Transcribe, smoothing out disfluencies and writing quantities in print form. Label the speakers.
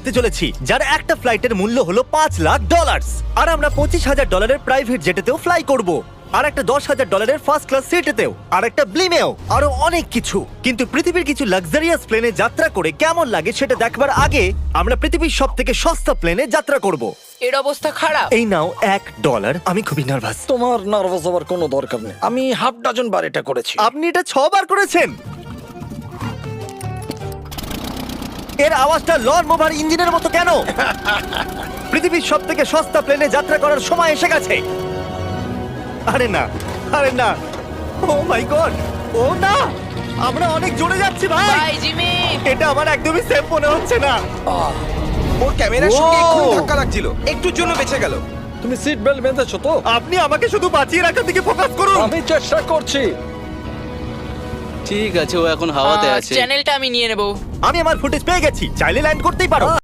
Speaker 1: করতে চলেছি, যার একটা ফ্লাইটের মূল্য হলো $5,00,000। আর আমরা $25,000 প্রাইভেট জেটেতেও ফ্লাই করব, আর একটা $10,000 ফার্স্ট ক্লাস সিটেতেও, আর একটা ব্লিমেও, আরো অনেক কিছু। কিন্তু পৃথিবীর কিছু লাক্সারিয়াস প্লেনে যাত্রা করে কেমন লাগে সেটা দেখবার আগে আমরা পৃথিবীর সব থেকে সস্তা প্লেনে যাত্রা করব।
Speaker 2: এর অবস্থা খারাপ।
Speaker 1: এই নাও $1। আমি খুবই নার্ভাস।
Speaker 3: তোমার নার্ভাস হওয়ার কোনো দরকার নেই, আমি হাফ ডজন বার এটা করেছি।
Speaker 1: আপনি এটা 6 বার করেছেন। এর আওয়াজটা লন মোভার ইঞ্জিনের মতো কেন? পৃথিবীর সব থেকে সস্তা প্লেনে যাত্রা করার সময় এসে গেছে। আরে না, আরে না, ও মাই গড, ও না, আমরা অনেক জোরে যাচ্ছি ভাই।
Speaker 2: Bye Jimmy.
Speaker 1: এটা আমার একদমই সেফ মনে হচ্ছে না।
Speaker 4: ওর ক্যামেরার সঙ্গে
Speaker 1: Wow!
Speaker 4: এক্ষুনি ধাক্কা লাগছিল, একটুর জন্য বেঁচে গেল।
Speaker 3: তুমি সিট বেল্ট বেঁধেছো তো?
Speaker 1: আপনি আমাকে শুধু বাঁচিয়ে রাখার দিকে ফোকাস করুন।
Speaker 3: আমি চেষ্টা করছি।
Speaker 5: ঠিক আছে, ও এখন হাওয়াতে আছে।
Speaker 2: চ্যানেলটা আমি নিয়ে নেব।
Speaker 1: আমি আমার ফুটেজ পেয়ে গেছি, চাইলে ল্যান্ড করতেই পারো।